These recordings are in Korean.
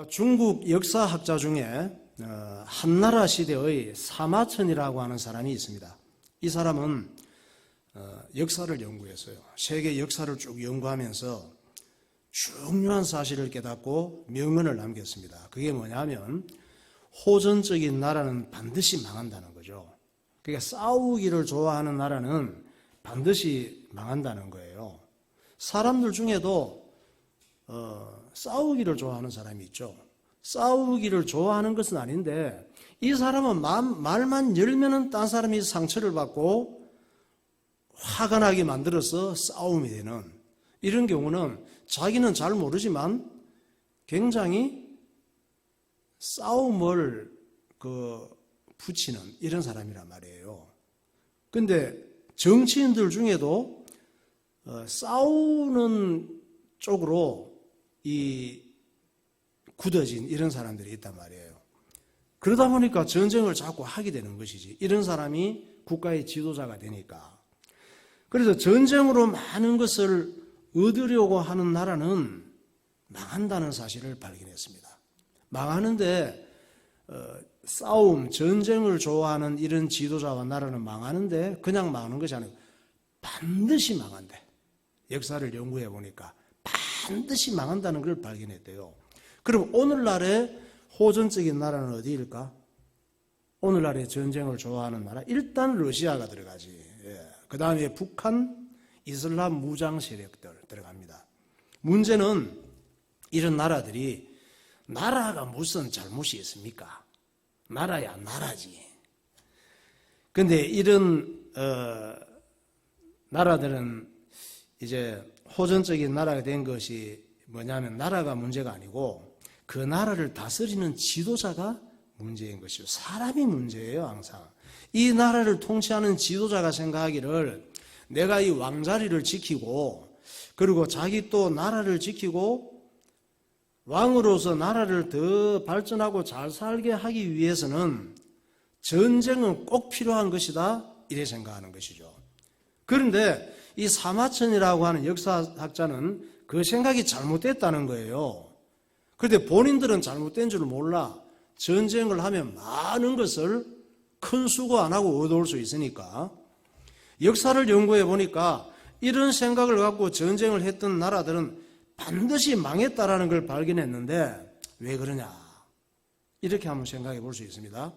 중국 역사학자 중에 한나라 시대의 사마천이라고 하는 사람이 있습니다. 이 사람은 역사를 연구했어요. 세계 역사를 쭉 연구하면서 중요한 사실을 깨닫고 명언을 남겼습니다. 그게 뭐냐면 호전적인 나라는 반드시 망한다는 거죠. 그러니까 싸우기를 좋아하는 나라는 반드시 망한다는 거예요. 사람들 중에도 싸우기를 좋아하는 사람이 있죠. 싸우기를 좋아하는 것은 아닌데 이 사람은 말만 열면은 딴 사람이 상처를 받고 화가 나게 만들어서 싸움이 되는, 이런 경우는 자기는 잘 모르지만 굉장히 싸움을 붙이는 이런 사람이란 말이에요. 근데 정치인들 중에도 싸우는 쪽으로 굳어진 이런 사람들이 있단 말이에요. 그러다 보니까 전쟁을 자꾸 하게 되는 것이지. 이런 사람이 국가의 지도자가 되니까. 그래서 전쟁으로 많은 것을 얻으려고 하는 나라는 망한다는 사실을 발견했습니다. 망하는데 싸움, 전쟁을 좋아하는 이런 지도자와 나라는 망하는데 그냥 망하는 것이 아니고 반드시 망한대. 역사를 연구해 보니까 반드시 망한다는 걸 발견했대요. 그럼 오늘날의 호전적인 나라는 어디일까? 오늘날의 전쟁을 좋아하는 나라, 일단 러시아가 들어가지. 그 다음에 북한, 이슬람 무장 세력들 들어갑니다. 문제는 이런 나라들이 나라가 무슨 잘못이 있습니까? 나라야 나라지. 근데 이런 나라들은 이제 호전적인 나라가 된 것이 뭐냐면 나라가 문제가 아니고 그 나라를 다스리는 지도자가 문제인 것이죠. 사람이 문제예요. 항상 이 나라를 통치하는 지도자가 생각하기를 내가 이 왕자리를 지키고 그리고 자기 또 나라를 지키고 왕으로서 나라를 더 발전하고 잘 살게 하기 위해서는 전쟁은 꼭 필요한 것이다, 이래 생각하는 것이죠. 그런데 이 사마천이라고 하는 역사학자는 그 생각이 잘못됐다는 거예요. 그런데 본인들은 잘못된 줄 몰라. 전쟁을 하면 많은 것을 큰 수고 안 하고 얻어올 수 있으니까. 역사를 연구해 보니까 이런 생각을 갖고 전쟁을 했던 나라들은 반드시 망했다라는 걸 발견했는데 왜 그러냐? 이렇게 한번 생각해 볼 수 있습니다.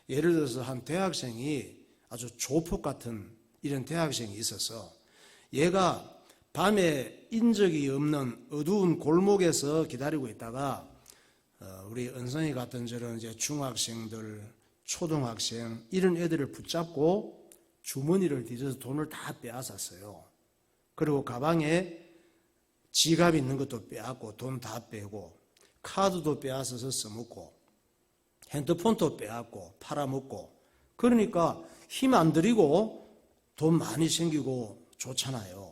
예를 들어서 한 대학생이 아주 조폭 같은 이런 대학생이 있어서 얘가 밤에 인적이 없는 어두운 골목에서 기다리고 있다가 우리 은성이 같은 저런 이제 중학생들, 초등학생 이런 애들을 붙잡고 주머니를 뒤져서 돈을 다 빼앗았어요. 그리고 가방에 지갑 있는 것도 빼앗고 돈 다 빼고 카드도 빼앗아서 써먹고 핸드폰도 빼앗고 팔아먹고. 그러니까 힘 안 들이고 돈 많이 생기고 좋잖아요.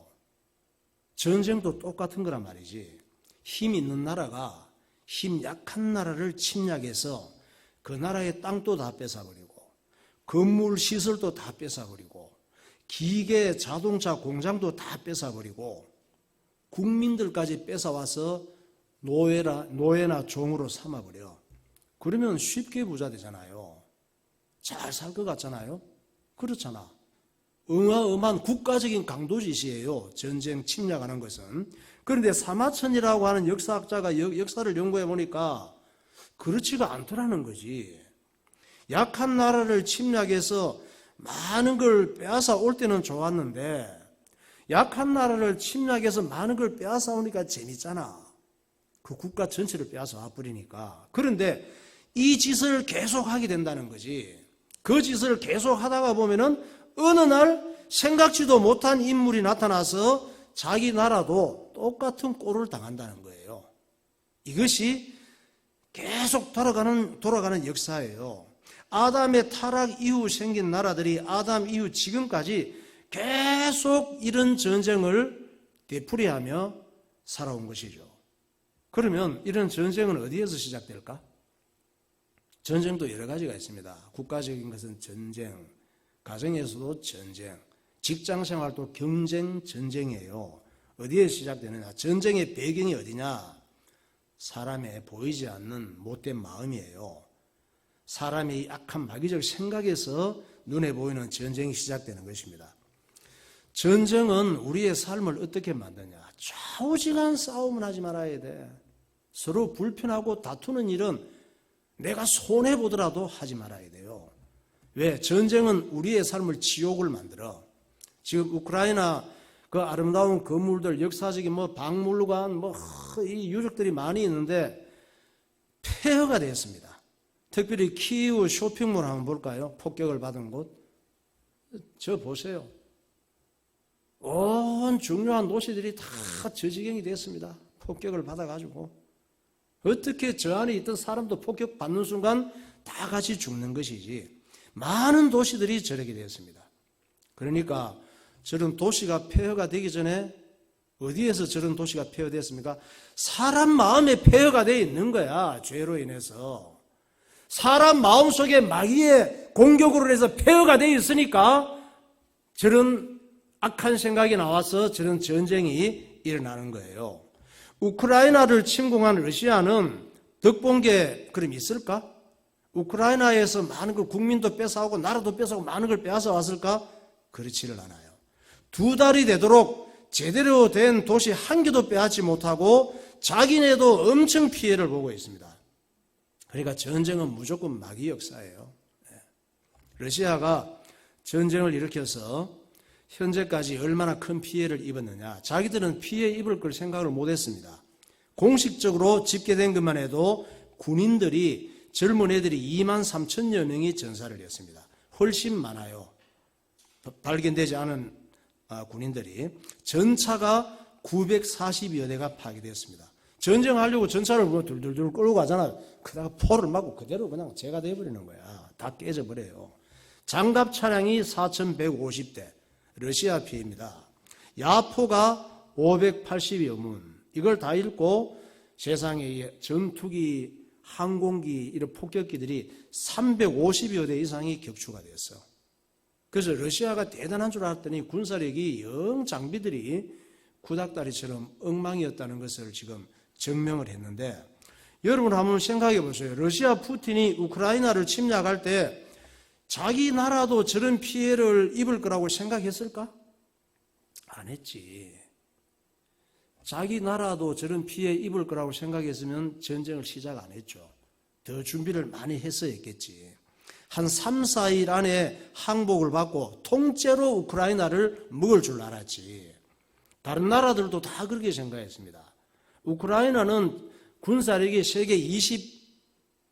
전쟁도 똑같은 거란 말이지. 힘 있는 나라가 힘 약한 나라를 침략해서 그 나라의 땅도 다 뺏어버리고 건물 시설도 다 뺏어버리고 기계 자동차 공장도 다 뺏어버리고 국민들까지 뺏어와서 노예나 종으로 삼아버려. 그러면 쉽게 부자 되잖아요. 잘 살 것 같잖아요. 그렇잖아. 어마어마한 국가적인 강도짓이에요. 전쟁 침략하는 것은. 그런데 사마천이라고 하는 역사학자가 역사를 연구해 보니까 그렇지가 않더라는 거지. 약한 나라를 침략해서 많은 걸 빼앗아 올 때는 좋았는데 약한 나라를 침략해서 많은 걸 빼앗아 오니까 재밌잖아. 그 국가 전체를 빼앗아 와버리니까. 그런데 이 짓을 계속 하게 된다는 거지. 그 짓을 계속 하다가 보면은 어느 날 생각지도 못한 인물이 나타나서 자기 나라도 똑같은 꼴을 당한다는 거예요. 이것이 계속 돌아가는 역사예요. 아담의 타락 이후 생긴 나라들이 아담 이후 지금까지 계속 이런 전쟁을 되풀이하며 살아온 것이죠. 그러면 이런 전쟁은 어디에서 시작될까? 전쟁도 여러 가지가 있습니다. 국가적인 것은 전쟁, 가정에서도 전쟁, 직장생활도 경쟁, 전쟁이에요. 어디에 시작되느냐? 전쟁의 배경이 어디냐? 사람의 보이지 않는 못된 마음이에요. 사람의 악한 마귀적 생각에서 눈에 보이는 전쟁이 시작되는 것입니다. 전쟁은 우리의 삶을 어떻게 만드냐? 좌우지간 싸움을 하지 말아야 돼. 서로 불편하고 다투는 일은 내가 손해보더라도 하지 말아야 돼요. 왜? 전쟁은 우리의 삶을 지옥을 만들어. 지금 우크라이나 그 아름다운 건물들, 역사적인 박물관, 이 유적들이 많이 있는데 폐허가 되었습니다. 특별히 키이우 쇼핑몰 한번 볼까요? 폭격을 받은 곳. 저 보세요. 온 중요한 도시들이 다 저 지경이 됐습니다. 폭격을 받아가지고. 어떻게 저 안에 있던 사람도 폭격받는 순간 다 같이 죽는 것이지. 많은 도시들이 저렇게 되었습니다. 그러니까 저런 도시가 폐허가 되기 전에 어디에서 저런 도시가 폐허됐습니까? 사람 마음에 폐허가 되어 있는 거야. 죄로 인해서. 사람 마음속에 마귀의 공격으로 해서 폐허가 되어 있으니까 저런 악한 생각이 나와서 저런 전쟁이 일어나는 거예요. 우크라이나를 침공한 러시아는 덕본 게 그럼 있을까? 우크라이나에서 많은 걸 국민도 뺏어오고 나라도 뺏어오고 많은 걸 빼앗아 왔을까? 그렇지를 않아요. 2달이 되도록 제대로 된 도시 한 개도 빼앗지 못하고 자기네도 엄청 피해를 보고 있습니다. 그러니까 전쟁은 무조건 마귀 역사예요. 러시아가 전쟁을 일으켜서 현재까지 얼마나 큰 피해를 입었느냐. 자기들은 피해 입을 걸 생각을 못했습니다. 공식적으로 집계된 것만 해도 군인들이 젊은 애들이 2만 3천여 명이 전사를 했습니다. 훨씬 많아요. 발견되지 않은 군인들이. 전차가 940여 대가 파괴되었습니다. 전쟁하려고 전차를 둘둘둘 끌고 가잖아. 그다가 포를 맞고 그대로 그냥 재가 되어버리는 거야. 다 깨져버려요. 장갑 차량이 4,150대. 러시아 피해입니다. 야포가 580여 문. 이걸 다 읽고 세상에 전투기, 항공기, 이런 폭격기들이 350여 대 이상이 격추가 됐어. 그래서 러시아가 대단한 줄 알았더니 군사력이 영 장비들이 구닥다리처럼 엉망이었다는 것을 지금 증명을 했는데, 여러분 한번 생각해 보세요. 러시아 푸틴이 우크라이나를 침략할 때 자기 나라도 저런 피해를 입을 거라고 생각했을까? 안 했지. 자기 나라도 저런 피해 입을 거라고 생각했으면 전쟁을 시작 안 했죠. 더 준비를 많이 했어야 했겠지. 한 3, 4일 안에 항복을 받고 통째로 우크라이나를 먹을 줄 알았지. 다른 나라들도 다 그렇게 생각했습니다. 우크라이나는 군사력이 세계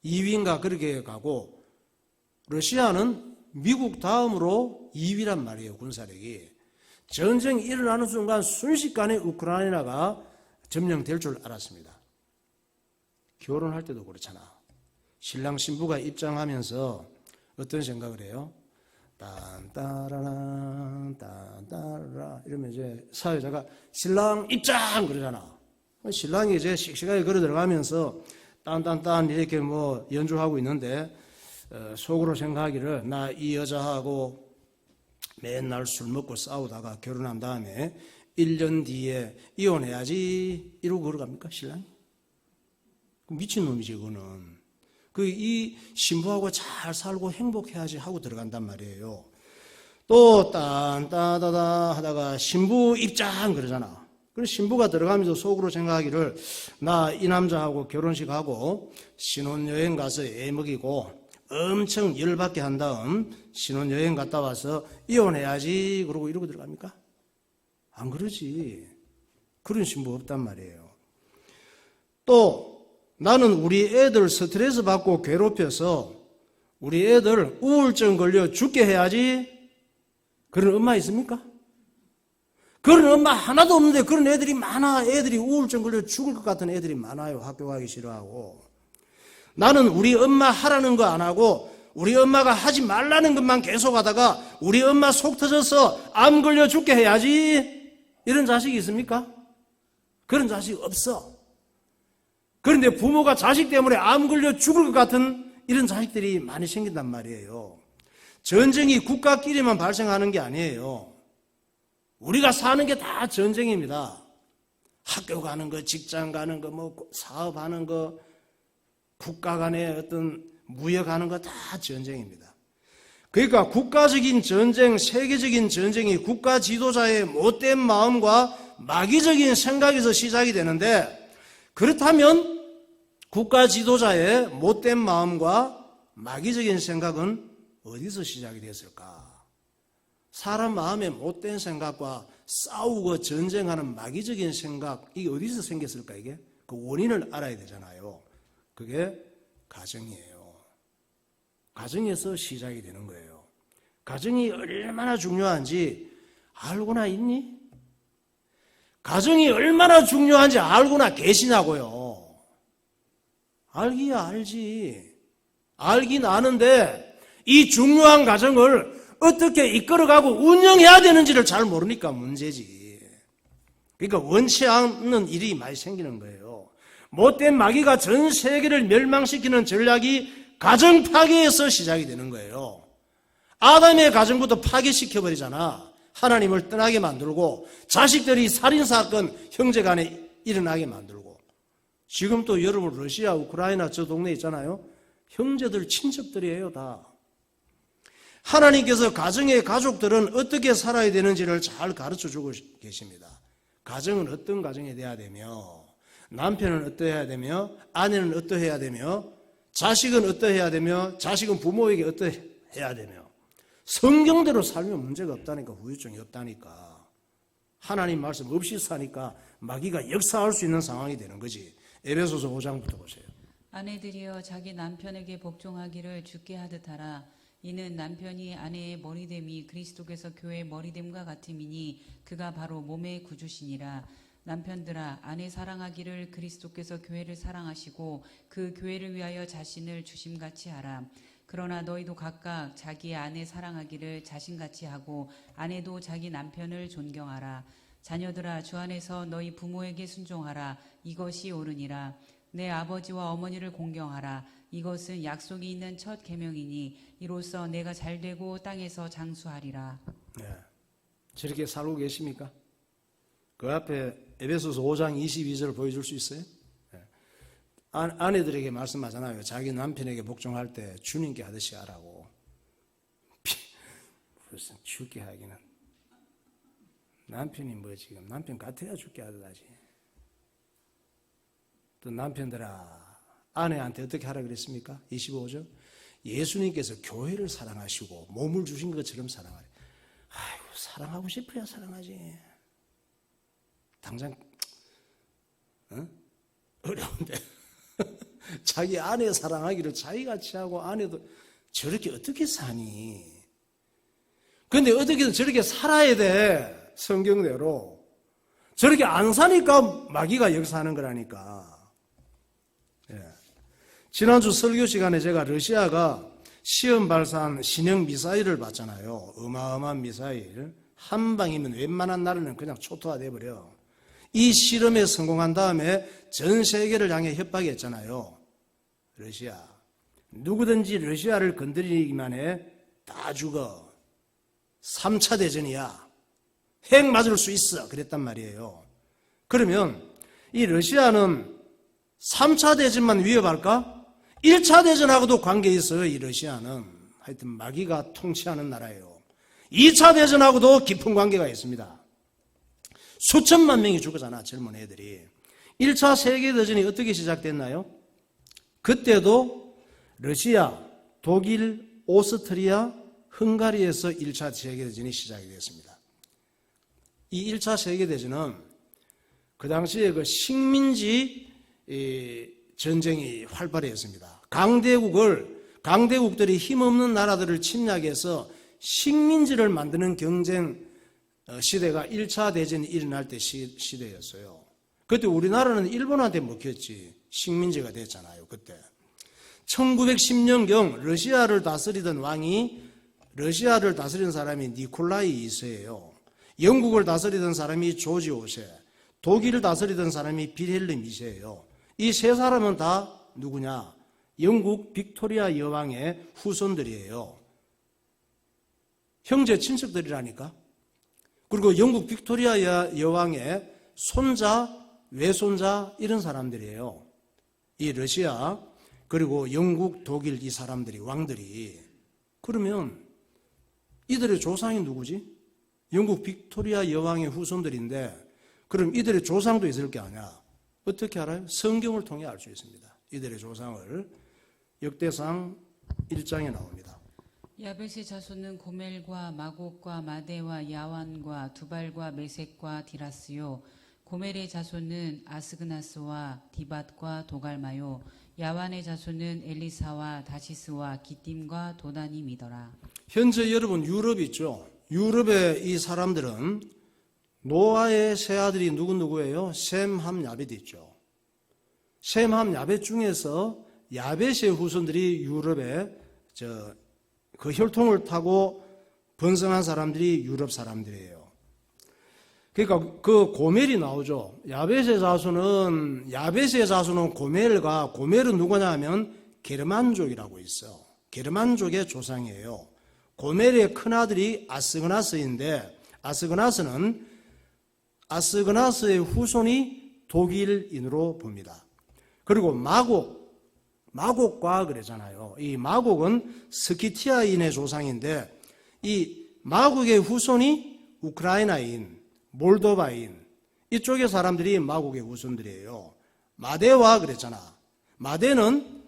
22위인가 그렇게 가고 러시아는 미국 다음으로 2위란 말이에요. 군사력이. 전쟁이 일어나는 순간 순식간에 우크라이나가 점령될 줄 알았습니다. 결혼할 때도 그렇잖아. 신랑 신부가 입장하면서 어떤 생각을 해요? 딴따라란 딴따라 이러면 이제 사회자가 신랑 입장 그러잖아. 신랑이 이제 씩씩하게 걸어 들어가면서 딴딴딴 이렇게 연주하고 있는데 속으로 생각하기를 나 이 여자하고 맨날 술 먹고 싸우다가 결혼한 다음에 1년 뒤에 이혼해야지 이러고 걸어갑니까 신랑이? 미친놈이지 그거는. 이 신부하고 잘 살고 행복해야지 하고 들어간단 말이에요. 또 딴따다다 하다가 신부 입장 그러잖아. 그래서 신부가 들어가면서 속으로 생각하기를 나 이 남자하고 결혼식하고 신혼여행 가서 애 먹이고 엄청 열받게 한 다음 신혼여행 갔다 와서 이혼해야지 그러고 이러고 들어갑니까? 안 그러지. 그런 신부 없단 말이에요. 또 나는 우리 애들 스트레스 받고 괴롭혀서 우리 애들 우울증 걸려 죽게 해야지. 그런 엄마 있습니까? 그런 엄마 하나도 없는데 그런 애들이 많아. 애들이 우울증 걸려 죽을 것 같은 애들이 많아요. 학교 가기 싫어하고. 나는 우리 엄마 하라는 거 안 하고 우리 엄마가 하지 말라는 것만 계속 하다가 우리 엄마 속 터져서 암 걸려 죽게 해야지. 이런 자식이 있습니까? 그런 자식 없어. 그런데 부모가 자식 때문에 암 걸려 죽을 것 같은 이런 자식들이 많이 생긴단 말이에요. 전쟁이 국가끼리만 발생하는 게 아니에요. 우리가 사는 게 다 전쟁입니다. 학교 가는 거, 직장 가는 거, 뭐 사업하는 거, 국가 간의 어떤 무역하는 거 다 전쟁입니다. 그러니까 국가적인 전쟁, 세계적인 전쟁이 국가 지도자의 못된 마음과 마귀적인 생각에서 시작이 되는데, 그렇다면 국가 지도자의 못된 마음과 마귀적인 생각은 어디서 시작이 됐을까? 사람 마음의 못된 생각과 싸우고 전쟁하는 마귀적인 생각, 이게 어디서 생겼을까, 이게? 그 원인을 알아야 되잖아요. 그게 가정이에요. 가정에서 시작이 되는 거예요. 가정이 얼마나 중요한지 알고나 있니? 가정이 얼마나 중요한지 알고나 계시냐고요. 알기야 알지. 알긴 아는데 이 중요한 가정을 어떻게 이끌어가고 운영해야 되는지를 잘 모르니까 문제지. 그러니까 원치 않는 일이 많이 생기는 거예요. 못된 마귀가 전 세계를 멸망시키는 전략이 가정 파괴에서 시작이 되는 거예요. 아담의 가정부터 파괴시켜버리잖아. 하나님을 떠나게 만들고 자식들이 살인사건 형제간에 일어나게 만들고. 지금 또 여러분 러시아, 우크라이나 저 동네 있잖아요. 형제들, 친척들이에요 다. 하나님께서 가정의 가족들은 어떻게 살아야 되는지를 잘 가르쳐주고 계십니다. 가정은 어떤 가정이 돼야 되며, 남편은 어떠해야 되며, 아내는 어떠해야 되며, 자식은 어떠해야 되며, 자식은 부모에게 어떠해야 되며, 성경대로 살면 문제가 없다니까, 후유증이 없다니까. 하나님 말씀 없이 사니까 마귀가 역사할 수 있는 상황이 되는 거지. 에베소서 5장부터 보세요. 아내들이여 자기 남편에게 복종하기를 주께 하듯 하라. 이는 남편이 아내의 머리됨이 그리스도께서 교회의 머리됨과 같음이니 그가 바로 몸의 구주시니라. 남편들아 아내 사랑하기를 그리스도께서 교회를 사랑하시고 그 교회를 위하여 자신을 주심같이 하라. 그러나 너희도 각각 자기의 아내 사랑하기를 자신같이 하고 아내도 자기 남편을 존경하라. 자녀들아 주 안에서 너희 부모에게 순종하라. 이것이 옳으니라. 내 아버지와 어머니를 공경하라. 이것은 약속이 있는 첫 계명이니 이로써 내가 잘되고 땅에서 장수하리라. 네. 저렇게 살고 계십니까? 그 앞에 에베소서 5장 22절 보여줄 수 있어요? 네. 아내들에게 말씀하잖아요. 자기 남편에게 복종할 때 주님께 하듯이 하라고. 무슨 죽게 하기는. 남편이 뭐 지금 남편 같아야 죽게 하듯 하지. 또 남편들아 아내한테 어떻게 하라 그랬습니까? 25절. 예수님께서 교회를 사랑하시고 몸을 주신 것처럼 사랑하래. 아이고 사랑하고 싶어야 사랑하지. 당장 어려운데 자기 아내 사랑하기를 자기같이 하고 아내도 저렇게 어떻게 사니? 근데 어떻게든 저렇게 살아야 돼. 성경대로. 저렇게 안 사니까 마귀가 역사하는 거라니까. 예. 지난주 설교 시간에 제가 러시아가 시험 발사한 신형 미사일을 봤잖아요. 어마어마한 미사일. 한 방이면 웬만한 나라는 그냥 초토화돼 버려. 이 실험에 성공한 다음에 전 세계를 향해 협박했잖아요. 러시아. 누구든지 러시아를 건드리기만 해 다 죽어. 3차 대전이야. 핵 맞을 수 있어. 그랬단 말이에요. 그러면 이 러시아는 3차 대전만 위협할까? 1차 대전하고도 관계 있어요. 이 러시아는. 하여튼 마귀가 통치하는 나라예요. 2차 대전하고도 깊은 관계가 있습니다. 수천만 명이 죽었잖아. 젊은 애들이. 1차 세계대전이 어떻게 시작됐나요? 그때도 러시아, 독일, 오스트리아, 헝가리에서 1차 세계대전이 시작이 됐습니다. 이 1차 세계대전은 그 당시에 그 식민지 전쟁이 활발했습니다. 강대국들이 힘없는 나라들을 침략해서 식민지를 만드는 경쟁 시대가 1차 대전이 일어날 때 시대였어요. 그때 우리나라는 일본한테 먹혔지. 식민지가 됐잖아요. 그때 1910년경 러시아를 다스리던 사람이 니콜라이 2세예요. 영국을 다스리던 사람이 조지 5세, 독일을 다스리던 사람이 빌헬름 2세예요. 이 세 사람은 다 누구냐? 영국 빅토리아 여왕의 후손들이에요. 형제 친척들이라니까. 그리고 영국 빅토리아 여왕의 손자 외손자 이런 사람들이에요. 이 러시아 그리고 영국, 독일 이 사람들이 왕들이. 그러면 이들의 조상이 누구지? 영국 빅토리아 여왕의 후손들인데 그럼 이들의 조상도 있을 게 아니야. 어떻게 알아요? 성경을 통해 알 수 있습니다. 이들의 조상을 역대상 1장에 나옵니다. 야벳의 자손은 고멜과 마곡과 마데와 야완과 두발과 메섹과 디라스요. 고멜의 자손은 아스그나스와 디밧과 도갈마요. 야완의 자손은 엘리사와 다시스와 기띔과 도다님이더라. 현재 여러분 유럽 있죠? 유럽의 이 사람들은 노아의 세 아들이 누구예요? 셈, 함, 야벳 있죠. 셈, 함, 야벳 중에서 야벳의 후손들이 유럽에 그 혈통을 타고 번성한 사람들이 유럽 사람들이에요. 그러니까 그 고멜이 나오죠. 야벳의 자손은 고멜은 누구냐 하면 게르만족이라고 있어. 게르만족의 조상이에요. 고멜의 큰아들이 아스그나스인데 아스그나스의 후손이 독일인으로 봅니다. 그리고 마곡과 그러잖아요. 이 마곡은 스키티아인의 조상인데 이 마곡의 후손이 우크라이나인, 몰도바인 이쪽의 사람들이 마곡의 후손들이에요. 마데와 그랬잖아. 마데는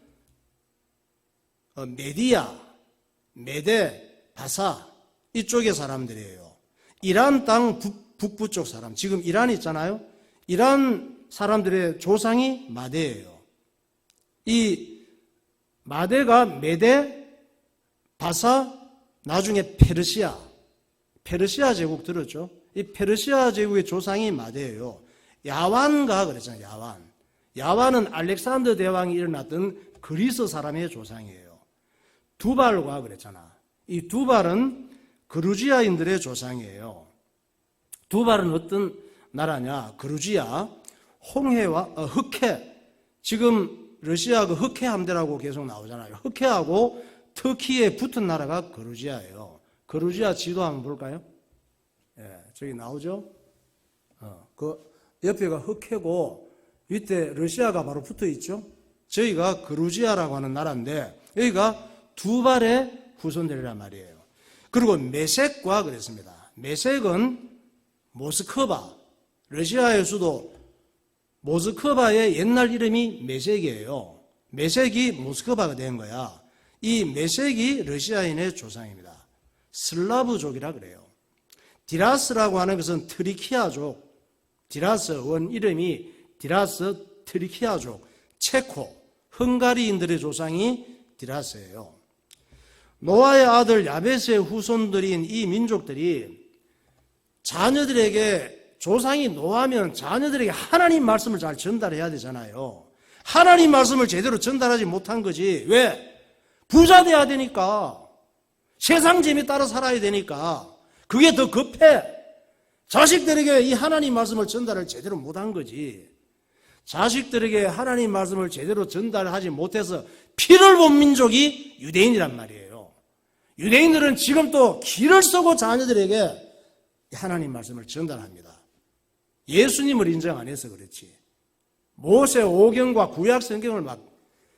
메데, 바사 이쪽의 사람들이에요. 이란 땅 북부 쪽 사람. 지금 이란 있잖아요. 이란 사람들의 조상이 마데예요. 이 마데가 메데, 바사, 나중에 페르시아 제국 들었죠? 이 페르시아 제국의 조상이 마데예요. 야완가 그랬잖아요. 야완은 알렉산더 대왕이 일어났던 그리스 사람의 조상이에요. 두발과 그랬잖아. 이 두발은 그루지아인들의 조상이에요. 두발은 어떤 나라냐? 그루지아, 홍해와 흑해. 지금 러시아 그 흑해 함대라고 계속 나오잖아요. 흑해하고 터키에 붙은 나라가 그루지아예요. 그루지아 지도 한번 볼까요? 예, 저기 나오죠? 그 옆에가 흑해고 밑에 러시아가 바로 붙어 있죠? 저희가 그루지아라고 하는 나라인데 여기가 두발의 후손들이란 말이에요. 그리고 메섹과 그랬습니다. 메섹은 모스크바, 러시아의 수도 모스크바의 옛날 이름이 메섹이에요. 메섹이 모스크바가 된 거야. 이 메섹이 러시아인의 조상입니다. 슬라브족이라 그래요. 디라스라고 하는 것은 트리키아족, 디라스 원 이름이 디라스 트리키아족, 체코, 헝가리인들의 조상이 디라스예요. 노아의 아들 야벳의 후손들인 이 민족들이 자녀들에게 조상이 노하면 자녀들에게 하나님 말씀을 잘 전달해야 되잖아요. 하나님 말씀을 제대로 전달하지 못한 거지. 왜? 부자 돼야 되니까. 세상 재미 따라 살아야 되니까. 그게 더 급해. 자식들에게 이 하나님 말씀을 전달을 제대로 못한 거지. 자식들에게 하나님 말씀을 제대로 전달하지 못해서 피를 본 민족이 유대인이란 말이에요. 유대인들은 지금 또 기를 쓰고 자녀들에게 하나님 말씀을 전달합니다. 예수님을 인정 안 해서 그렇지. 모세 오경과 구약 성경을 막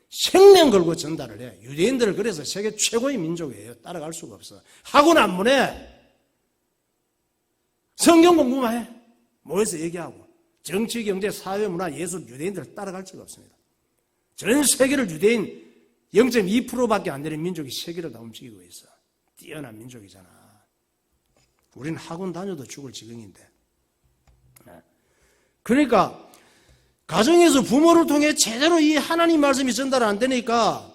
생명 걸고 전달을 해. 유대인들을 그래서 세계 최고의 민족이에요. 따라갈 수가 없어. 학원 안 보내. 성경 공부만 해. 모여서 얘기하고. 정치, 경제, 사회, 문화, 예술, 유대인들을 따라갈 수가 없습니다. 전 세계를 유대인 0.2%밖에 안 되는 민족이 세계를 다 움직이고 있어. 뛰어난 민족이잖아. 우리는 학원 다녀도 죽을 지경인데. 그러니까 가정에서 부모를 통해 제대로 이 하나님 말씀이 전달 안 되니까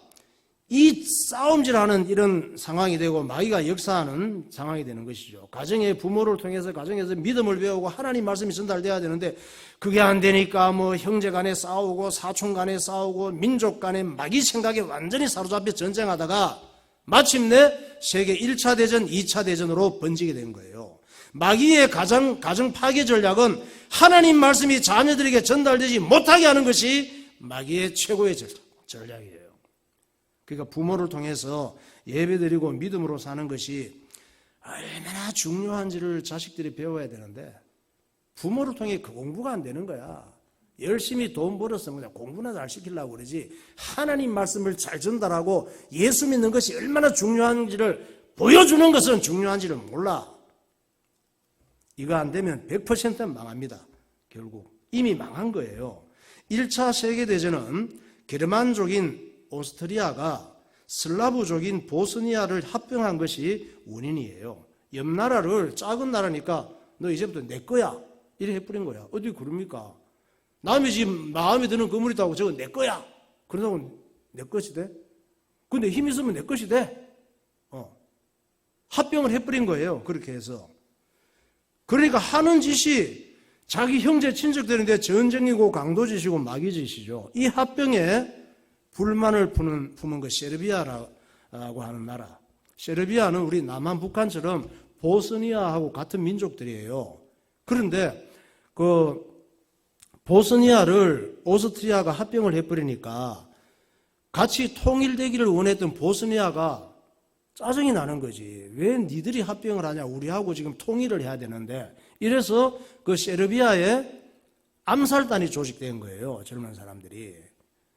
이 싸움질하는 이런 상황이 되고 마귀가 역사하는 상황이 되는 것이죠. 가정의 부모를 통해서 가정에서 믿음을 배우고 하나님 말씀이 전달돼야 되는데 그게 안 되니까 뭐 형제 간에 싸우고 사촌 간에 싸우고 민족 간에 마귀 생각에 완전히 사로잡혀 전쟁하다가 마침내 세계 1차 대전, 2차 대전으로 번지게 된 거예요. 마귀의 가정 파괴 전략은 하나님 말씀이 자녀들에게 전달되지 못하게 하는 것이 마귀의 최고의 전략이에요. 그러니까 부모를 통해서 예배드리고 믿음으로 사는 것이 얼마나 중요한지를 자식들이 배워야 되는데 부모를 통해 그 공부가 안 되는 거야. 열심히 돈 벌어서 그냥 공부나 잘 시키려고 그러지 하나님 말씀을 잘 전달하고 예수 믿는 것이 얼마나 중요한지를 보여주는 것은 중요한지를 몰라. 이거 안 되면 100% 망합니다. 결국 이미 망한 거예요. 1차 세계대전은 게르만족인 오스트리아가 슬라브족인 보스니아를 합병한 것이 원인이에요. 옆나라를 작은 나라니까 너 이제부터 내 거야 이래 해버린 거야. 어디 그럽니까? 남의 집 마음에 드는 건물이 있다고 저거 내 거야 그러다고 내 것이 돼? 근데 힘 있으면 내 것이 돼. 합병을 해버린 거예요. 그렇게 해서. 그러니까 하는 짓이 자기 형제 친척들인데 전쟁이고 강도짓이고 마귀짓이죠. 이 합병에 불만을 품은 그 세르비아라고 하는 나라. 세르비아는 우리 남한 북한처럼 보스니아하고 같은 민족들이에요. 그런데 그 보스니아를 오스트리아가 합병을 해버리니까 같이 통일되기를 원했던 보스니아가 짜증이 나는 거지. 왜 니들이 합병을 하냐? 우리하고 지금 통일을 해야 되는데. 이래서 그 세르비아에 암살단이 조직된 거예요. 젊은 사람들이.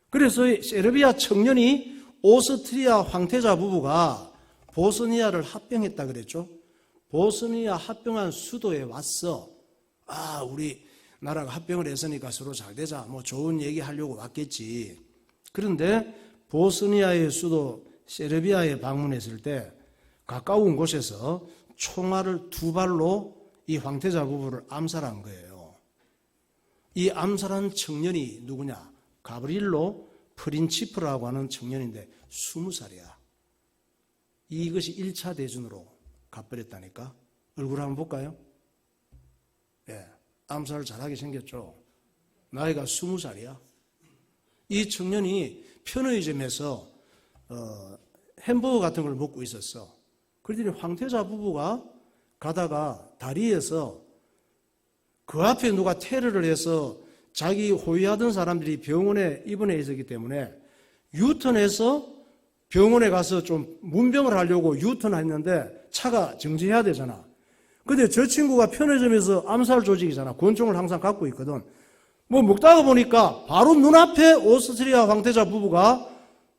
그래서 세르비아 청년이 오스트리아 황태자 부부가 보스니아를 합병했다 그랬죠. 보스니아 합병한 수도에 왔어. 아, 우리 나라가 합병을 했으니까 서로 잘 되자. 뭐 좋은 얘기 하려고 왔겠지. 그런데 보스니아의 수도 세르비아에 방문했을 때 가까운 곳에서 총알을 2발로 이 황태자 부부를 암살한 거예요. 이 암살한 청년이 누구냐? 가브리엘로 프린치프라고 하는 청년인데 20살이야. 이것이 1차 대전으로 가버렸다니까. 얼굴 한번 볼까요? 예, 암살을 잘하게 생겼죠. 나이가 20살이야. 이 청년이 편의점에서 햄버거 같은 걸 먹고 있었어. 그러더니 황태자 부부가 가다가 다리에서 그 앞에 누가 테러를 해서 자기 호위하던 사람들이 병원에 입원해 있었기 때문에 유턴해서 병원에 가서 좀 문병을 하려고 유턴했는데 차가 정지해야 되잖아. 근데 저 친구가 편의점에서 암살 조직이잖아. 권총을 항상 갖고 있거든. 뭐 먹다가 보니까 바로 눈앞에 오스트리아 황태자 부부가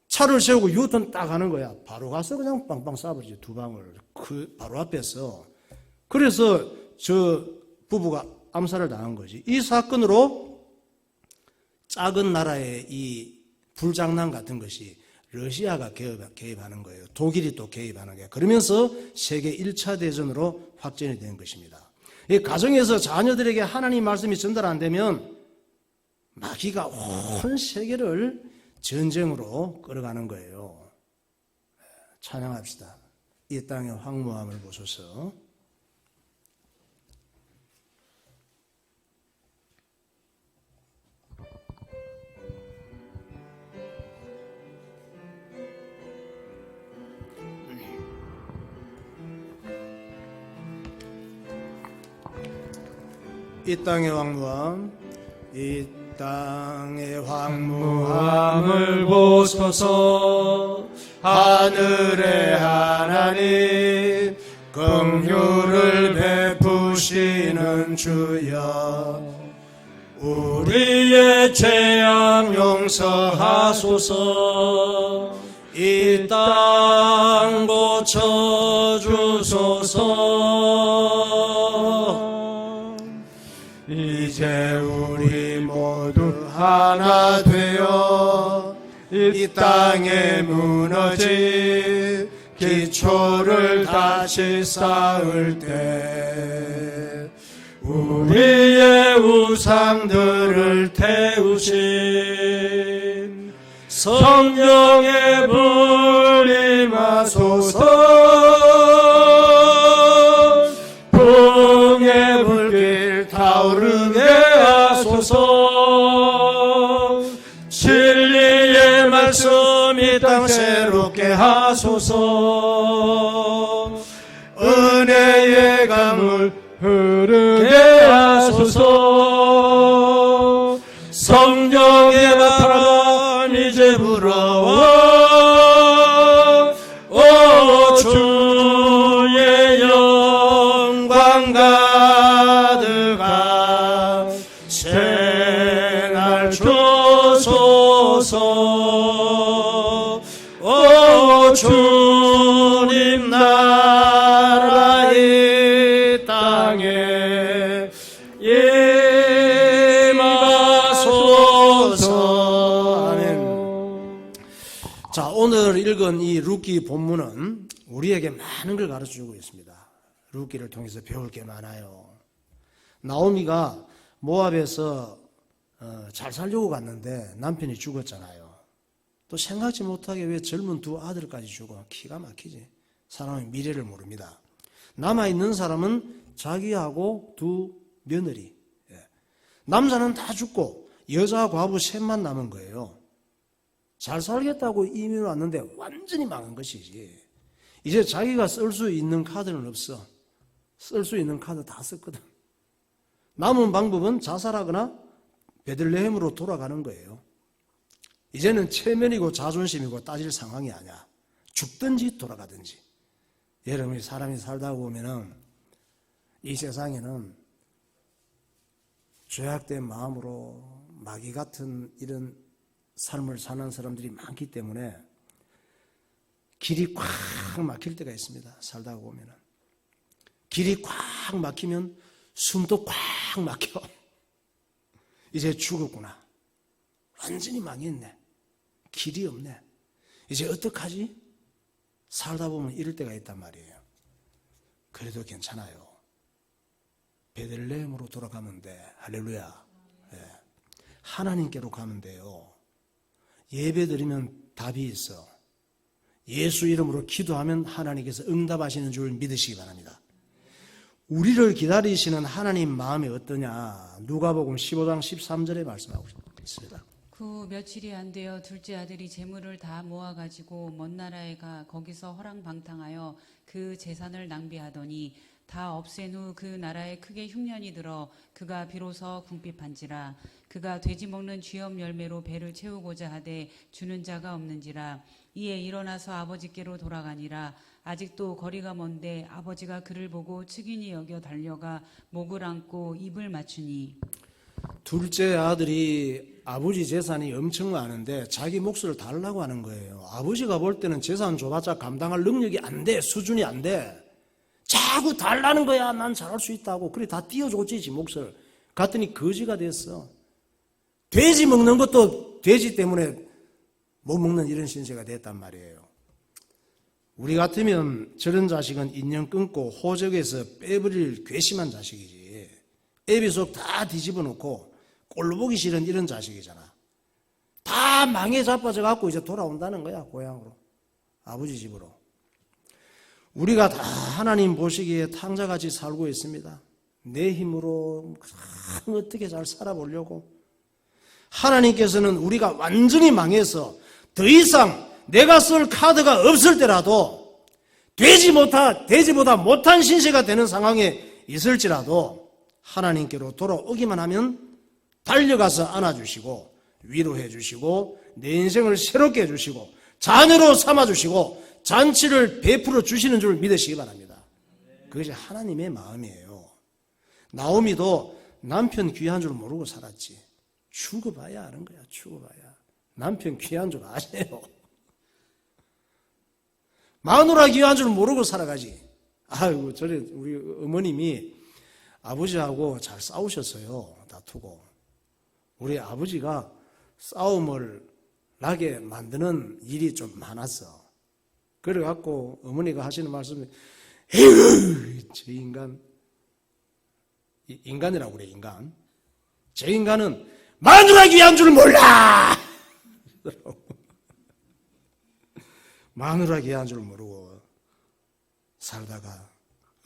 차를 세우고 유턴 딱 하는 거야. 바로 가서 그냥 빵빵 쏴버리지, 2방을. 그 바로 앞에서. 그래서 저 부부가 암살을 당한 거지. 이 사건으로 작은 나라의 이 불장난 같은 것이 러시아가 개입하는 거예요. 독일이 또 개입하는 거예요. 그러면서 세계 1차 대전으로 확전이 된 것입니다. 이 가정에서 자녀들에게 하나님 말씀이 전달 안 되면 마귀가 온 세계를 전쟁으로 끌어가는 거예요. 찬양합시다. 이 땅의 황무함을 보소서. 이 땅의 황무함, 이 땅의 황무함을 보소서. 하늘의 하나님, 긍휼을 베푸시는 주여, 우리의 죄악 용서하소서. 이 땅 고쳐주소서. 이제 우리 모두 하나 되어 이 땅에 무너진 기초를 다시 쌓을 때 우리의 우상들을 태우신 성령의 불 임하소서. 풍의 불길 타오르게 하소서. 진리의 말씀 이 땅 새롭게 하소서. 은혜의 강물 흐르게 하소서. 성령의 바람 이제 불어와 오 주의 영광 가득한 새날 오 주님 나라 이 땅에 임하소서. 아멘. 자, 오늘 읽은 이 룻기 본문은 우리에게 많은 걸 가르쳐주고 있습니다. 룻기를 통해서 배울 게 많아요. 나오미가 모압에서 잘 살려고 갔는데 남편이 죽었잖아요. 또 생각지 못하게 왜 젊은 두 아들까지 죽어. 기가 막히지. 사람은 미래를 모릅니다. 남아있는 사람은 자기하고 두 며느리. 남자는 다 죽고 여자 과부 셋만 남은 거예요. 잘 살겠다고 이민을 왔는데 완전히 망한 것이지. 이제 자기가 쓸 수 있는 카드는 없어. 쓸 수 있는 카드 다 썼거든. 남은 방법은 자살하거나 베들레헴으로 돌아가는 거예요. 이제는 체면이고 자존심이고 따질 상황이 아니야. 죽든지 돌아가든지. 여러분이 사람이 살다 보면은 이 세상에는 죄악된 마음으로 마귀 같은 이런 삶을 사는 사람들이 많기 때문에 길이 꽉 막힐 때가 있습니다. 살다 보면은. 길이 꽉 막히면 숨도 꽉 막혀. 이제 죽었구나. 완전히 망했네. 길이 없네. 이제 어떡하지? 살다 보면 이럴 때가 있단 말이에요. 그래도 괜찮아요. 베들레헴으로 돌아가면 돼. 할렐루야. 네. 하나님께로 가면 돼요. 예배 드리면 답이 있어. 예수 이름으로 기도하면 하나님께서 응답하시는 줄 믿으시기 바랍니다. 우리를 기다리시는 하나님 마음이 어떠냐? 누가복음 15장 13절에 말씀하고 있습니다. 그 며칠이 안 되어 둘째 아들이 재물을 다 모아가지고 먼 나라에 가 거기서 허랑방탕하여 그 재산을 낭비하더니 다 없앤 후 그 나라에 크게 흉년이 들어 그가 비로소 궁핍한지라. 그가 돼지 먹는 쥐염 열매로 배를 채우고자 하되 주는 자가 없는지라. 이에 일어나서 아버지께로 돌아가니라. 아직도 거리가 먼데 아버지가 그를 보고 측은히 여겨 달려가 목을 안고 입을 맞추니. 둘째 아들이 아버지 재산이 엄청 많은데 자기 몫을 달라고 하는 거예요. 아버지가 볼 때는 재산 줘봤자 감당할 능력이 안 돼. 수준이 안 돼. 자꾸 달라는 거야. 난 잘할 수 있다고. 그래 다 띄워줬지 지 몫을. 갔더니 거지가 됐어. 돼지 먹는 것도 돼지 때문에 못 먹는 이런 신세가 됐단 말이에요. 우리 같으면 저런 자식은 인연 끊고 호적에서 빼버릴 괘씸한 자식이지. 애비 속 다 뒤집어 놓고 꼴로 보기 싫은 이런 자식이잖아. 다 망에 자빠져 갖고 이제 돌아온다는 거야. 고향으로. 아버지 집으로. 우리가 다 하나님 보시기에 탕자같이 살고 있습니다. 내 힘으로 어떻게 잘 살아보려고. 하나님께서는 우리가 완전히 망해서 더 이상 내가 쓸 카드가 없을 때라도 돼지보다 못한 신세가 되는 상황에 있을지라도 하나님께로 돌아오기만 하면 달려가서 안아주시고 위로해 주시고 내 인생을 새롭게 해주시고 자녀로 삼아주시고 잔치를 베풀어 주시는 줄 믿으시기 바랍니다. 그것이 하나님의 마음이에요. 나오미도 남편 귀한 줄 모르고 살았지. 죽어봐야 아는 거야. 죽어봐야. 남편 귀한 줄 아세요. 마누라 귀한 줄 모르고 살아가지. 아이고, 저래 우리 어머님이 아버지하고 잘 싸우셨어요. 다투고. 우리 아버지가 싸움을 나게 만드는 일이 좀 많았어. 그래갖고 어머니가 하시는 말씀이 에휴, 저 인간이라고 그래, 인간. 저 인간은 마누라 귀한 줄 몰라! 마누라 귀한 줄 모르고 살다가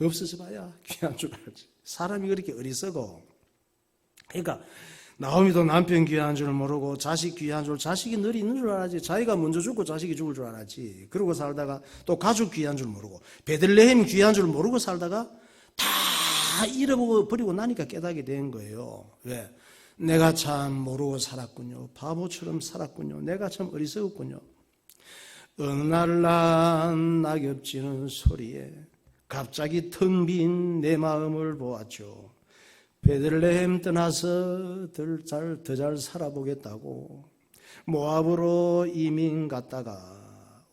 없어져 봐야 귀한 줄 알지. 사람이 그렇게 어리석어. 그러니까 나오미도 남편 귀한 줄 모르고 자식 귀한 줄, 자식이 늘 있는 줄 알았지. 자기가 먼저 죽고 자식이 죽을 줄 알았지. 그러고 살다가 또 가족 귀한 줄 모르고 베들레헴 귀한 줄 모르고 살다가 다 잃어버리고 나니까 깨닫게 된 거예요. 왜? 내가 참 모르고 살았군요. 바보처럼 살았군요. 내가 참 어리석었군요. 어느 날 난 낙엽지는 소리에 갑자기 텅 빈 내 마음을 보았죠. 베들레헴 떠나서 더 잘 살아보겠다고 모압으로 이민 갔다가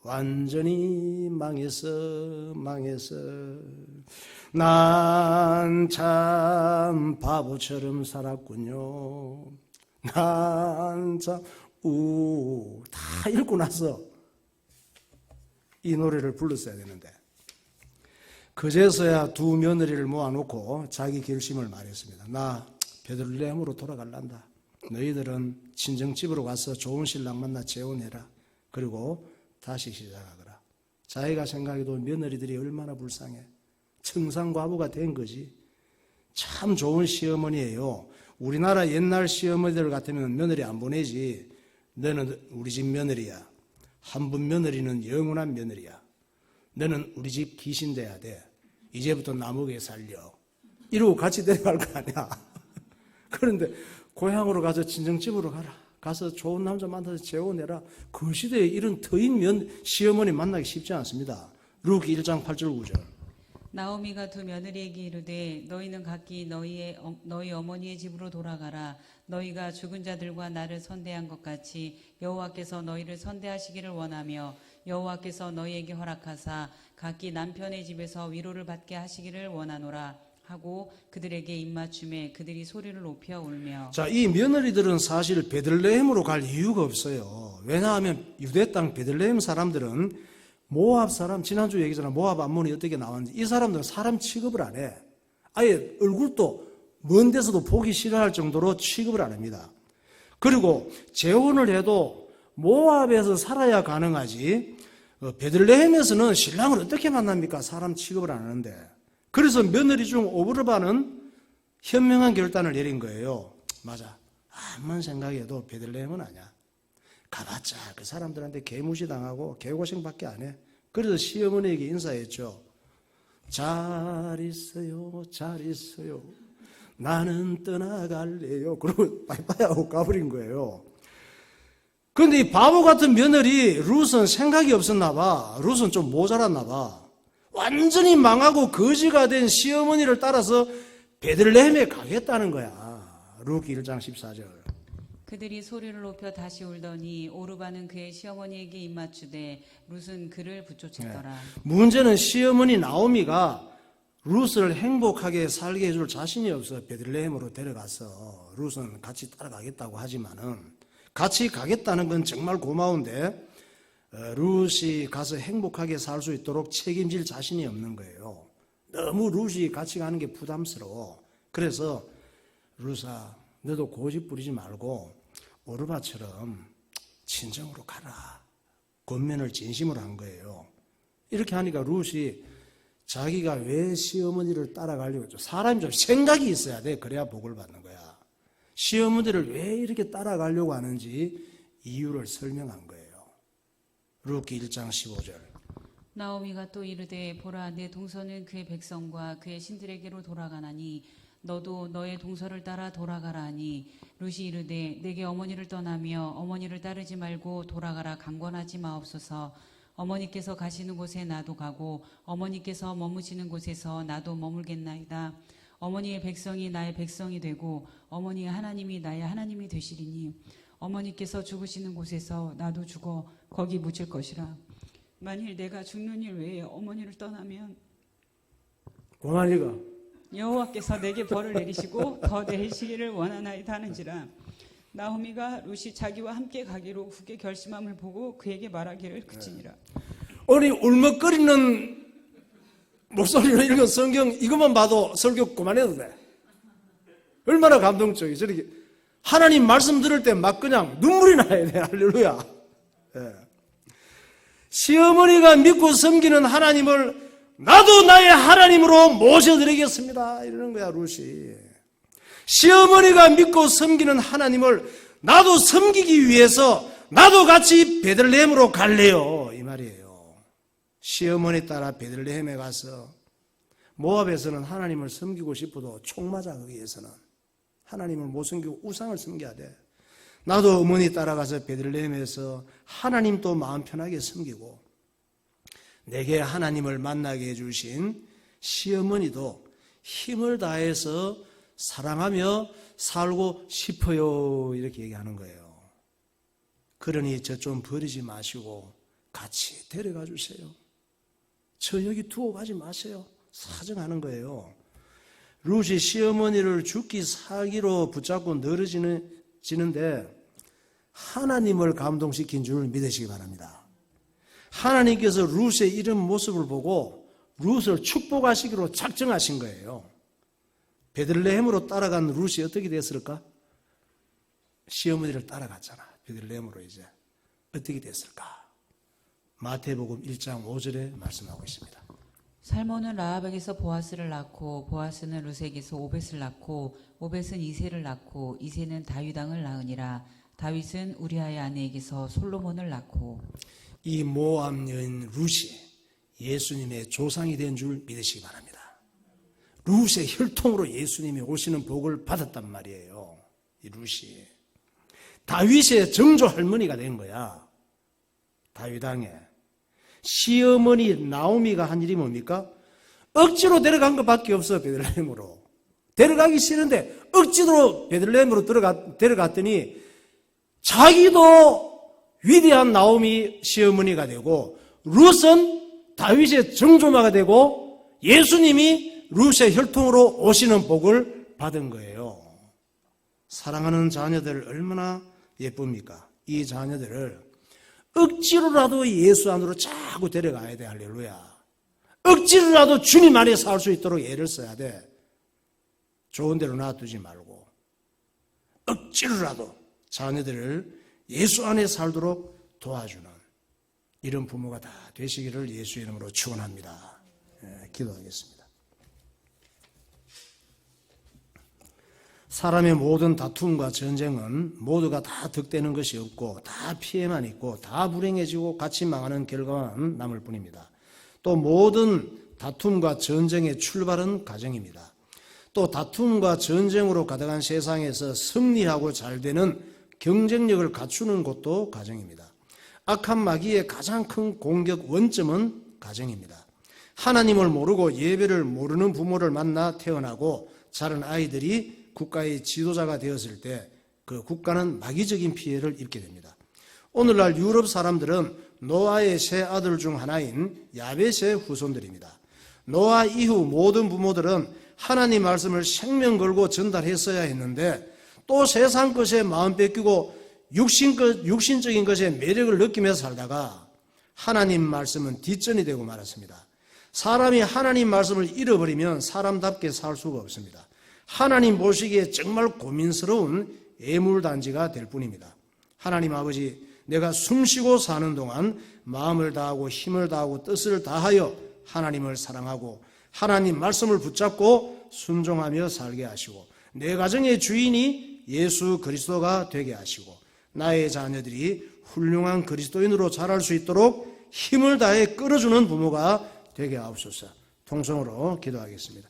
완전히 망했어. 난 참 바보처럼 살았군요. 난 참, 다 읽고 나서 이 노래를 불렀어야 되는데, 그제서야 두 며느리를 모아놓고 자기 결심을 말했습니다. 나 베들레헴으로 돌아갈란다. 너희들은 친정집으로 가서 좋은 신랑 만나 재혼해라. 그리고 다시 시작하거라. 자기가 생각해도 며느리들이 얼마나 불쌍해. 청산과부가 된 거지. 참 좋은 시어머니예요. 우리나라 옛날 시어머니들 같으면 며느리 안 보내지. 너는 우리 집 며느리야. 한 분 며느리는 영원한 며느리야. 너는 우리 집 귀신 돼야 돼. 이제부터 나무게 살려. 이러고 같이 데려갈 거 아니야. 그런데 고향으로 가서 친정집으로 가라. 가서 좋은 남자 만나서 재혼해라. 그 시대에 이런 터인 시어머니 만나기 쉽지 않습니다. 루키 1장 8절 9절. 나오미가 두 며느리에게 이르되 너희는 각기 너희 어머니의 집으로 돌아가라. 너희가 죽은 자들과 나를 선대한 것 같이 여호와께서 너희를 선대하시기를 원하며 여호와께서 너희에게 허락하사 각기 남편의 집에서 위로를 받게 하시기를 원하노라 하고 그들에게 입맞춤에 그들이 소리를 높여 울며. 자, 이 며느리들은 사실 베들레헴으로 갈 이유가 없어요. 왜냐하면 유대 땅 베들레헴 사람들은 모압 사람, 지난주 얘기잖아. 모압 암몬이 어떻게 나왔는지. 이 사람들은 사람 취급을 안 해. 아예 얼굴도 먼 데서도 보기 싫어할 정도로 취급을 안 합니다. 그리고 재혼을 해도 모압에서 살아야 가능하지, 베들레헴에서는 신랑을 어떻게 만납니까? 사람 취급을 안 하는데. 그래서 며느리 중 오브르바는 현명한 결단을 내린 거예요. 맞아. 아무런 생각해도 베들레헴은 아니야. 가봤자 그 사람들한테 개무시당하고 개고생밖에 안 해. 그래서 시어머니에게 인사했죠. 잘 있어요. 나는 떠나갈래요. 그러고 빠이빠이 하고 가버린 거예요. 그런데 이 바보 같은 며느리 룻은 생각이 없었나 봐. 룻은 좀 모자랐나 봐. 완전히 망하고 거지가 된 시어머니를 따라서 베들레헴에 가겠다는 거야. 루키 1장 14절. 그들이 소리를 높여 다시 울더니 오르바는 그의 시어머니에게 입맞추되 룻은 그를 부쫓았더라. 문제는 시어머니 나오미가 룻을 행복하게 살게 해줄 자신이 없어 베들레헴으로 데려가서 룻은 같이 따라가겠다고 하지만은, 같이 가겠다는 건 정말 고마운데 룻이 가서 행복하게 살 수 있도록 책임질 자신이 없는 거예요. 너무 룻이 같이 가는 게 부담스러워. 그래서 룻아, 너도 고집 부리지 말고 오르바처럼 친정으로 가라. 권면을 진심으로 한 거예요. 이렇게 하니까 룻이 자기가 왜 시어머니를 따라가려고 했죠. 사람이 좀 생각이 있어야 돼. 그래야 복을 받는 거야. 시어머니를 왜 이렇게 따라가려고 하는지 이유를 설명한 거예요. 룻기 1장 15절. 나오미가 또 이르되 보라 내 동서는 그의 백성과 그의 신들에게로 돌아가나니 너도 너의 동서를 따라 돌아가라 하니 룻이 이르되 내게 어머니를 떠나며 어머니를 따르지 말고 돌아가라 강권하지 마옵소서. 어머니께서 가시는 곳에 나도 가고 어머니께서 머무시는 곳에서 나도 머물겠나이다. 어머니의 백성이 나의 백성이 되고 어머니의 하나님이 나의 하나님이 되시리니 어머니께서 죽으시는 곳에서 나도 죽어 거기 묻힐 것이라. 만일 내가 죽는 일 외에 어머니를 떠나면 고만이가 여호와께서 내게 벌을 내리시고 더 내리시기를 원하나이다 하는지라. 나오미가 룻이 자기와 함께 가기로 굳게 결심함을 보고 그에게 말하기를 그치니라. 아니 울먹거리는 목소리로 읽은 성경 이것만 봐도 설교 그만해도 돼. 얼마나 감동적이. 저렇게 하나님 말씀 들을 때 막 그냥 눈물이 나야 돼. 할렐루야. 예. 시어머니가 믿고 섬기는 하나님을 나도 나의 하나님으로 모셔드리겠습니다. 이러는 거야 룻이. 시어머니가 믿고 섬기는 하나님을 나도 섬기기 위해서 나도 같이 베들레헴으로 갈래요. 이 말이에요. 시어머니 따라 베들레헴에 가서 모압에서는 하나님을 섬기고 싶어도 총 맞아. 거기에서는 하나님을 못 섬기고 우상을 섬겨야 돼. 나도 어머니 따라가서 베들레헴에서 하나님도 마음 편하게 섬기고 내게 하나님을 만나게 해주신 시어머니도 힘을 다해서 사랑하며 살고 싶어요. 이렇게 얘기하는 거예요. 그러니 저 좀 버리지 마시고 같이 데려가 주세요. 저 여기 두고 가지 마세요. 사정하는 거예요. 룻이 시어머니를 죽기 살기로 붙잡고 늘어지는데 하나님을 감동시킨 줄 믿으시기 바랍니다. 하나님께서 룻의 이런 모습을 보고 룻을 축복하시기로 작정하신 거예요. 베들레헴으로 따라간 룻이 어떻게 됐을까? 시어머니를 따라갔잖아. 베들레헴으로 이제 어떻게 됐을까? 마태복음 1장 5절에 말씀하고 있습니다. 살몬은 라합에게서 보아스를 낳고 보아스는 룻에게서 오벳을 낳고 오벳은 이새를 낳고 이새는 다윗 왕을 낳으니라. 다윗은 우리아의 아내에게서 솔로몬을 낳고. 이 모압 여인 룻이 예수님의 조상이 된 줄 믿으시기 바랍니다. 룻의 혈통으로 예수님이 오시는 복을 받았단 말이에요. 이 룻이 다윗의 정조 할머니가 된 거야. 다윗 왕의 시어머니 나오미가 한 일이 뭡니까? 억지로 데려간 것밖에 없어. 베들레헴으로 데려가기 싫은데 억지로 베들레헴으로 데려갔더니 자기도 위대한 나오미 시어머니가 되고 룻은 다윗의 정조마가 되고 예수님이 룻의 혈통으로 오시는 복을 받은 거예요. 사랑하는 자녀들 얼마나 예쁩니까? 이 자녀들을 억지로라도 예수 안으로 자꾸 데려가야 돼. 할렐루야. 억지로라도 주님 안에 살 수 있도록 애를 써야 돼. 좋은 데로 놔두지 말고 억지로라도 자녀들을 예수 안에 살도록 도와주는 이런 부모가 다 되시기를 예수 이름으로 축원합니다. 기도하겠습니다. 사람의 모든 다툼과 전쟁은 모두가 다 득되는 것이 없고 다 피해만 있고 다 불행해지고 같이 망하는 결과만 남을 뿐입니다. 또 모든 다툼과 전쟁의 출발은 가정입니다. 또 다툼과 전쟁으로 가득한 세상에서 승리하고 잘 되는 경쟁력을 갖추는 곳도 가정입니다. 악한 마귀의 가장 큰 공격 원점은 가정입니다. 하나님을 모르고 예배를 모르는 부모를 만나 태어나고 자란 아이들이 국가의 지도자가 되었을 때 그 국가는 마귀적인 피해를 입게 됩니다. 오늘날 유럽 사람들은 노아의 세 아들 중 하나인 야벳의 후손들입니다. 노아 이후 모든 부모들은 하나님 말씀을 생명 걸고 전달했어야 했는데 또 세상 것에 마음 뺏기고 육신적인 것에 매력을 느끼며 살다가 하나님 말씀은 뒷전이 되고 말았습니다. 사람이 하나님 말씀을 잃어버리면 사람답게 살 수가 없습니다. 하나님 보시기에 정말 고민스러운 애물단지가 될 뿐입니다. 하나님 아버지, 내가 숨쉬고 사는 동안 마음을 다하고 힘을 다하고 뜻을 다하여 하나님을 사랑하고 하나님 말씀을 붙잡고 순종하며 살게 하시고 내 가정의 주인이 예수 그리스도가 되게 하시고 나의 자녀들이 훌륭한 그리스도인으로 자랄 수 있도록 힘을 다해 끌어주는 부모가 되게 하옵소서. 통성으로 기도하겠습니다.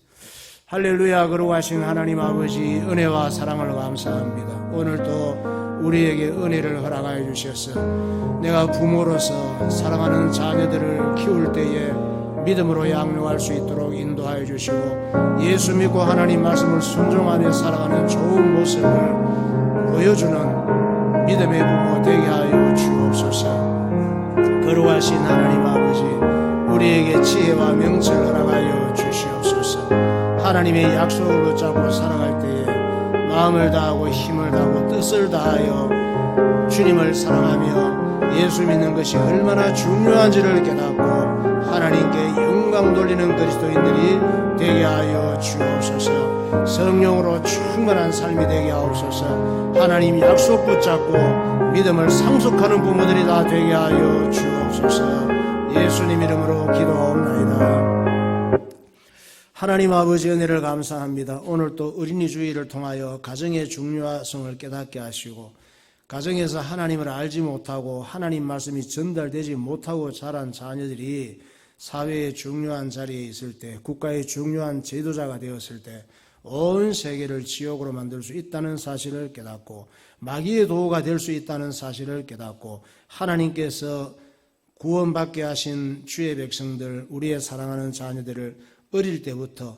할렐루야. 거룩하신 하나님 아버지, 은혜와 사랑을 감사합니다. 오늘도 우리에게 은혜를 허락하여 주셔서 내가 부모로서 사랑하는 자녀들을 키울 때에 믿음으로 양육할 수 있도록 인도하여 주시고 예수 믿고 하나님 말씀을 순종하며 살아가는 좋은 모습을 보여주는 믿음의 부모 되게 하여 주옵소서. 거룩하신 하나님 아버지, 우리에게 지혜와 명철을 허락하여 주시옵소서. 하나님의 약속을 붙잡고 살아갈 때에 마음을 다하고 힘을 다하고 뜻을 다하여 주님을 사랑하며 예수 믿는 것이 얼마나 중요한지를 깨닫고 하나님께 영광 돌리는 그리스도인들이 되게 하여 주옵소서. 성령으로 충만한 삶이 되게 하옵소서. 하나님 약속 붙잡고 믿음을 상속하는 부모들이 다 되게 하여 주옵소서. 예수님 이름으로 기도하옵나이다. 하나님 아버지, 은혜를 감사합니다. 오늘 또 어린이 주일을 통하여 가정의 중요성을 깨닫게 하시고 가정에서 하나님을 알지 못하고 하나님 말씀이 전달되지 못하고 자란 자녀들이 사회의 중요한 자리에 있을 때, 국가의 중요한 지도자가 되었을 때 온 세계를 지옥으로 만들 수 있다는 사실을 깨닫고 마귀의 도구가 될 수 있다는 사실을 깨닫고 하나님께서 구원받게 하신 주의 백성들, 우리의 사랑하는 자녀들을 어릴 때부터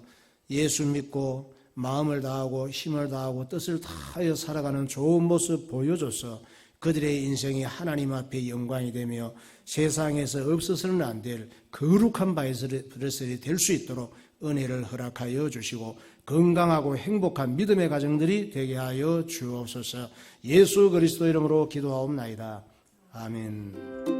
예수 믿고 마음을 다하고 힘을 다하고 뜻을 다하여 살아가는 좋은 모습 보여줘서 그들의 인생이 하나님 앞에 영광이 되며 세상에서 없어서는 안 될 거룩한 바이러스들이 될 수 있도록 은혜를 허락하여 주시고 건강하고 행복한 믿음의 가정들이 되게 하여 주옵소서. 예수 그리스도 이름으로 기도하옵나이다. 아멘.